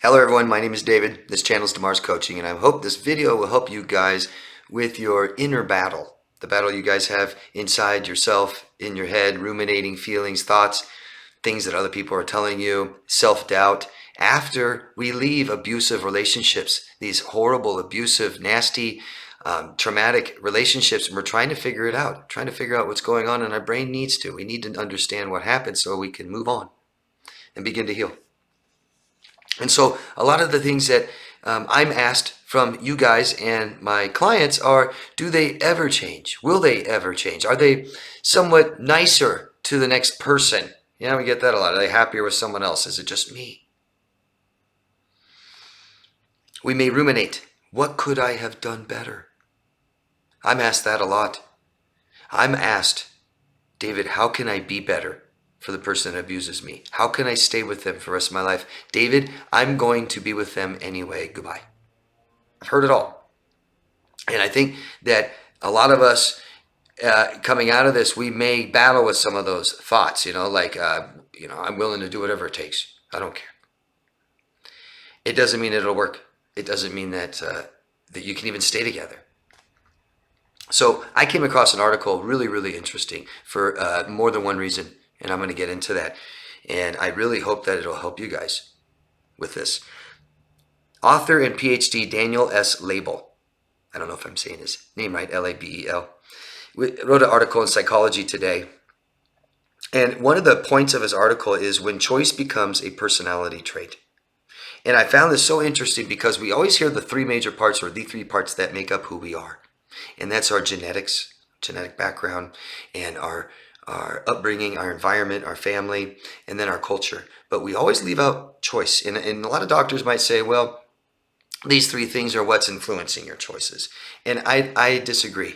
Hello everyone, my name is David. This channel is DeMars Coaching, and I hope this video will help you guys with your inner battle. The battle you guys have inside yourself, in your head, ruminating feelings, thoughts, things that other people are telling you, self-doubt. After we leave abusive relationships, these horrible, abusive, nasty, traumatic relationships, and we're trying to figure it out, trying to figure out what's going on, and our brain needs to. We need to understand what happened so we can move on and begin to heal. And so a lot of the things that I'm asked from you guys and my clients are, do they ever change? Will they ever change? Are they somewhat nicer to the next person? Yeah, we get that a lot. Are they happier with someone else? Is it just me? We may ruminate. What could I have done better? I'm asked that a lot. I'm asked, David, how can I be better for the person that abuses me? How can I stay with them for the rest of my life? David, I'm going to be with them anyway. Goodbye. I've heard it all. And I think that a lot of us coming out of this, we may battle with some of those thoughts, I'm willing to do whatever it takes. I don't care. It doesn't mean it'll work. It doesn't mean that you can even stay together. So I came across an article really, really interesting for more than one reason. And I'm going to get into that. And I really hope that it'll help you guys with this. Author and PhD Daniel S. Label, I don't know if I'm saying his name right, L-A-B-E-L, wrote an article in Psychology Today. And one of the points of his article is when choice becomes a personality trait. And I found this so interesting because we always hear the three major parts, or the three parts that make up who we are. And that's our genetics, genetic background, and our upbringing, our environment, our family, and then our culture. But we always leave out choice. And a lot of doctors might say, well, these three things are what's influencing your choices. And I disagree.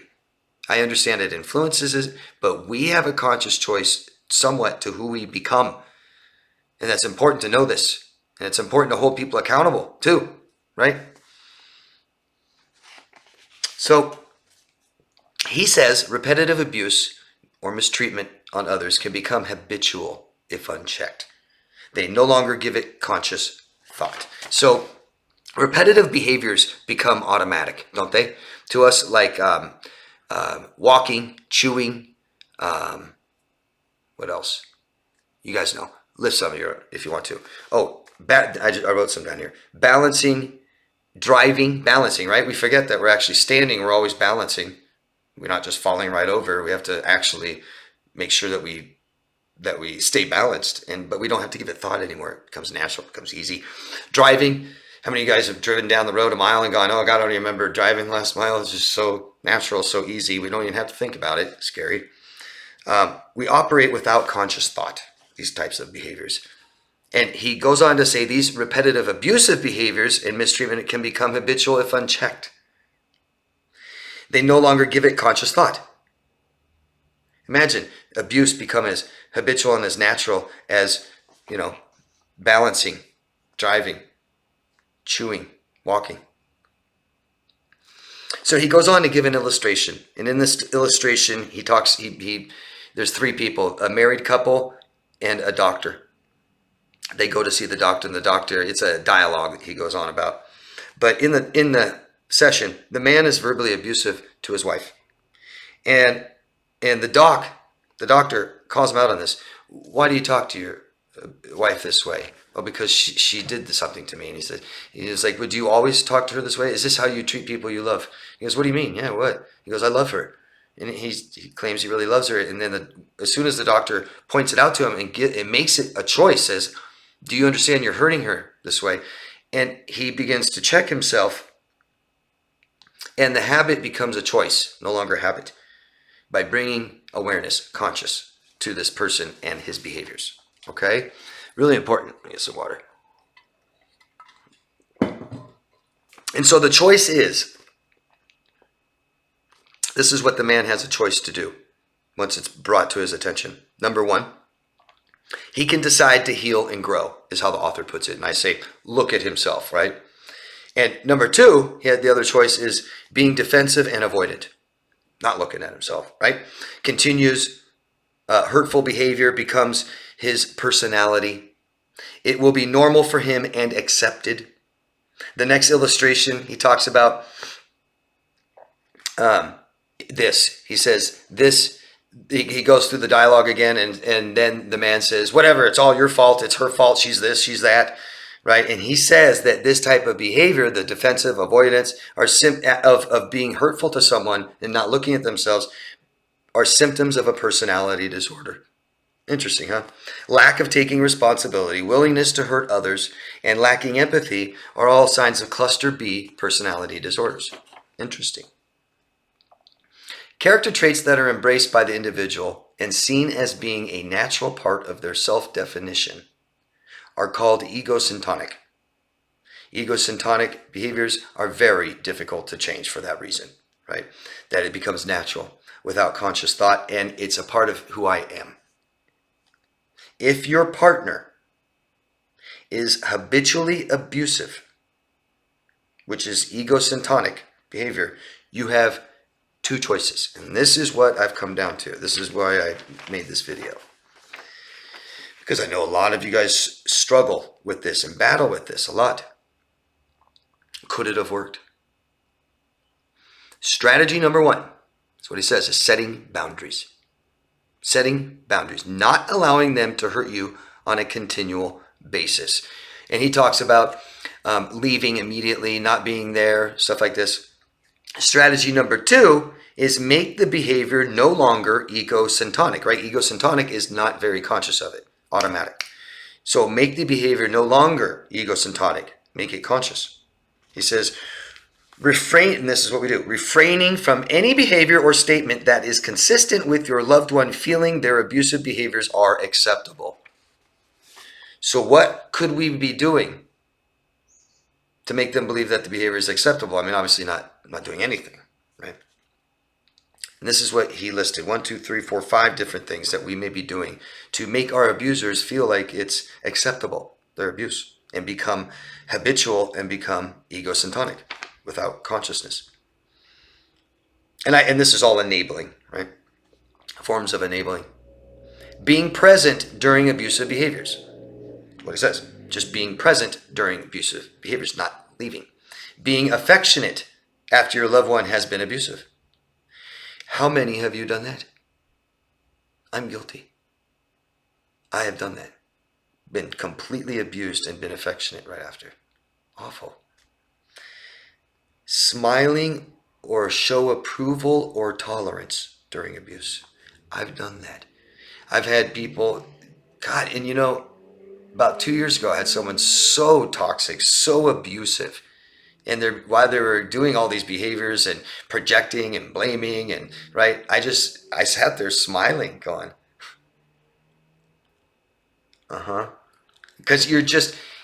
I understand it influences it, but we have a conscious choice somewhat to who we become. And that's important to know this. And it's important to hold people accountable too, right? So he says repetitive abuse or mistreatment on others can become habitual if unchecked. They no longer give it conscious thought. So repetitive behaviors become automatic, don't they? To us, like walking, chewing, what else? You guys know. List some of your, if you want to. Oh, I wrote some down here. Balancing, driving, balancing, right? We forget that we're actually standing. We're always balancing. We're not just falling right over. We have to actually make sure that we stay balanced, but we don't have to give it thought anymore. It becomes natural, it becomes easy. Driving. How many of you guys have driven down the road a mile and gone, oh God, I don't even remember driving last mile. It's just so natural, so easy. We don't even have to think about it. It's scary. We operate without conscious thought, these types of behaviors. And he goes on to say these repetitive abusive behaviors and mistreatment can become habitual if unchecked. They no longer give it conscious thought. Imagine abuse become as habitual and as natural as, balancing, driving, chewing, walking. So he goes on to give an illustration. And in this illustration, he talks, there's three people, a married couple and a doctor. They go to see the doctor, and the doctor, it's a dialogue that he goes on about. But in the session, the man is verbally abusive to his wife. And the doctor calls him out on this. Why do you talk to your wife this way? Well, because she did something to me. And he was like, well, do you always talk to her this way? Is this how you treat people you love? He goes, what do you mean? Yeah, what? He goes, I love her. And he claims he really loves her. And then as soon as the doctor points it out to him and makes it a choice, says, do you understand you're hurting her this way? And he begins to check himself. And the habit becomes a choice, no longer habit, by bringing awareness, conscious, to this person and his behaviors. Okay? Really important. Let me get some water. And so the choice is, this is what the man has a choice to do once it's brought to his attention. Number one, he can decide to heal and grow, is how the author puts it. And I say, look at himself, right? And number two, the other choice is being defensive and avoidant, not looking at himself, right? Continues hurtful behavior, becomes his personality. It will be normal for him and accepted. The next illustration, he talks about this. He says this. He goes through the dialogue again, and then the man says, whatever, it's all your fault. It's her fault. She's this, she's that, right? And he says that this type of behavior, the defensive avoidance, of being hurtful to someone and not looking at themselves, are symptoms of a personality disorder. Interesting, huh? Lack of taking responsibility, willingness to hurt others, and lacking empathy are all signs of cluster B personality disorders. Interesting. Character traits that are embraced by the individual and seen as being a natural part of their self-definition are called egosyntonic. Egosyntonic behaviors are very difficult to change for that reason, right? That it becomes natural without conscious thought, and it's a part of who I am. If your partner is habitually abusive, which is egosyntonic behavior, you have two choices. And this is what I've come down to. This is why I made this video. Because I know a lot of you guys struggle with this and battle with this a lot. Could it have worked? Strategy number one, that's what he says, is setting boundaries. Setting boundaries, not allowing them to hurt you on a continual basis. And he talks about leaving immediately, not being there, stuff like this. Strategy number two is make the behavior no longer egosyntonic, right? Egosyntonic is not very conscious of it, automatic. So make the behavior no longer egosyntonic, make it conscious. He says, refrain, and this is what we do, refraining from any behavior or statement that is consistent with your loved one feeling their abusive behaviors are acceptable. So what could we be doing to make them believe that the behavior is acceptable? I mean, obviously not doing anything, right? And this is what he listed, 1, 2, 3, 4, 5 different things that we may be doing to make our abusers feel like it's acceptable, their abuse, and become habitual and become egosyntonic without consciousness. And this is all enabling, right? Forms of enabling. Being present during abusive behaviors. What he says, just being present during abusive behaviors, not leaving. Being affectionate after your loved one has been abusive. How many have you done that? I'm guilty. I have done that. Been completely abused and been affectionate right after. Awful. Smiling or show approval or tolerance during abuse. I've done that. I've had people, God, and you know, about 2 years ago, I had someone so toxic, so abusive. And while they were doing all these behaviors and projecting and blaming and, right, I sat there smiling going, because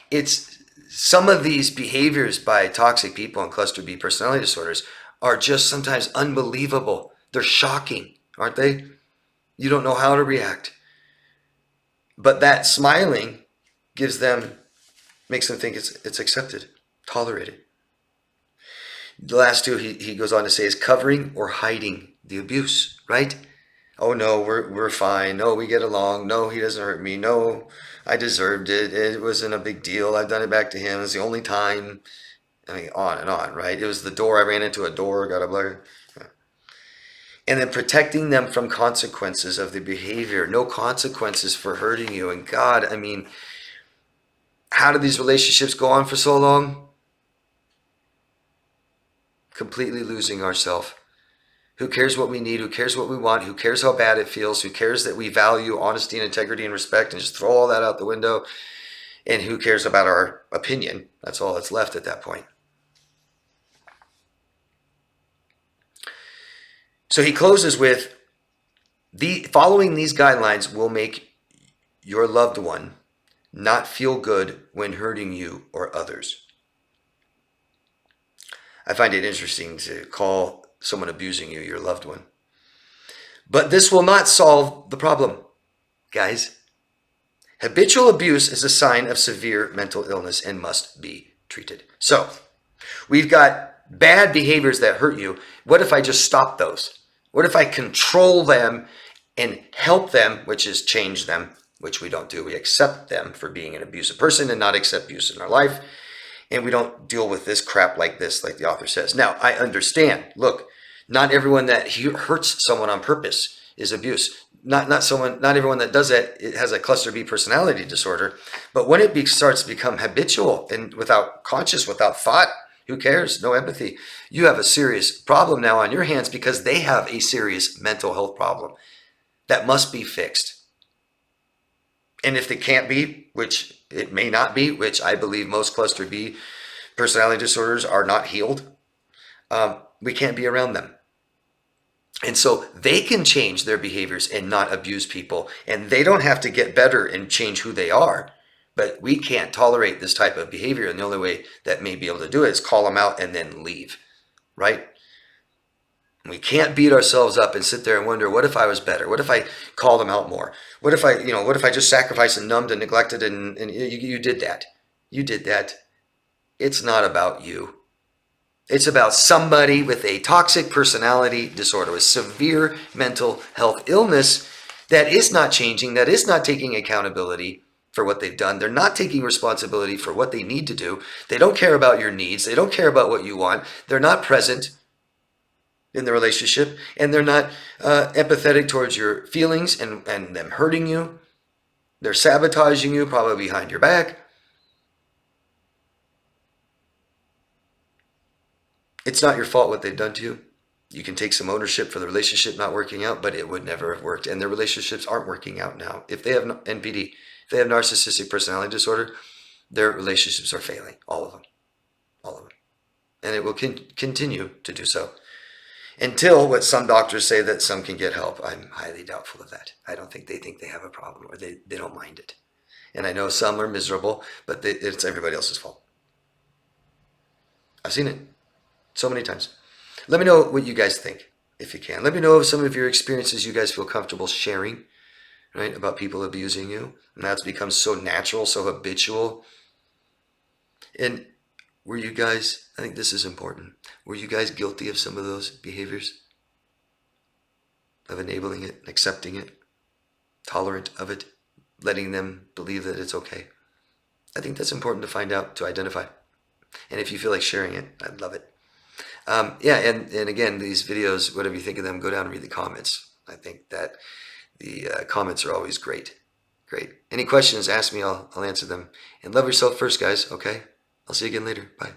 it's some of these behaviors by toxic people and cluster B personality disorders are just sometimes unbelievable. They're shocking, aren't they? You don't know how to react. But that smiling makes them think it's accepted, tolerated. The last two he goes on to say is covering or hiding the abuse, right? Oh no, we're fine. No, we get along. No, he doesn't hurt me. No, I deserved it. It wasn't a big deal. I've done it back to him. It's the only time. I mean, on and on, right? It was the door. I ran into a door, got a blur. And then protecting them from consequences of the behavior. No consequences for hurting you. And God, I mean, how do these relationships go on for so long? Completely losing ourselves. Who cares what we need? Who cares what we want? Who cares how bad it feels? Who cares that we value honesty and integrity and respect and just throw all that out the window? And who cares about our opinion? That's all that's left at that point. So he closes with, following these guidelines will make your loved one not feel good when hurting you or others. I find it interesting to call someone abusing you your loved one. But this will not solve the problem, guys. Habitual abuse is a sign of severe mental illness and must be treated. So, we've got bad behaviors that hurt you. What if I just stop those? What if I control them and help them, which is change them, which we don't do. We accept them for being an abusive person and not accept abuse in our life. And we don't deal with this crap like this, like the author says. Now, I understand. Look, not everyone that hurts someone on purpose is abuse. Not everyone that does that, it has a cluster B personality disorder. But when it starts to become habitual and without conscious, without thought, who cares? No empathy. You have a serious problem now on your hands because they have a serious mental health problem that must be fixed. And if they can't be, which it may not be, which I believe most cluster B personality disorders are not healed, we can't be around them. And so they can change their behaviors and not abuse people. And they don't have to get better and change who they are. But we can't tolerate this type of behavior. And the only way that may be able to do it is call them out and then leave, right? We can't beat ourselves up and sit there and wonder, what if I was better? What if I called them out more? What if I just sacrificed and numbed and neglected and you did that? You did that. It's not about you. It's about somebody with a toxic personality disorder, with severe mental health illness that is not changing, that is not taking accountability for what they've done. They're not taking responsibility for what they need to do. They don't care about your needs. They don't care about what you want. They're not present in the relationship, and they're not empathetic towards your feelings and them hurting you. They're sabotaging you, probably behind your back. It's not your fault what they've done to you. You can take some ownership for the relationship not working out, but it would never have worked. And their relationships aren't working out now. If they have NPD, if they have narcissistic personality disorder, their relationships are failing. All of them. All of them. And it will continue to do so. Until what some doctors say that some can get help. I'm highly doubtful of that. I don't think they have a problem, or they don't mind it. And I know some are miserable, but it's everybody else's fault. I've seen it so many times. Let me know what you guys think, if you can. Let me know of some of your experiences you guys feel comfortable sharing, right, about people abusing you. And that's become so natural, so habitual. And were you guys, I think this is important, were you guys guilty of some of those behaviors? Of enabling it, accepting it, tolerant of it, letting them believe that it's okay? I think that's important to find out, to identify. And if you feel like sharing it, I'd love it. And again, these videos, whatever you think of them, go down and read the comments. I think that the comments are always great. Great. Any questions, ask me, I'll answer them. And love yourself first, guys, okay? I'll see you again later. Bye.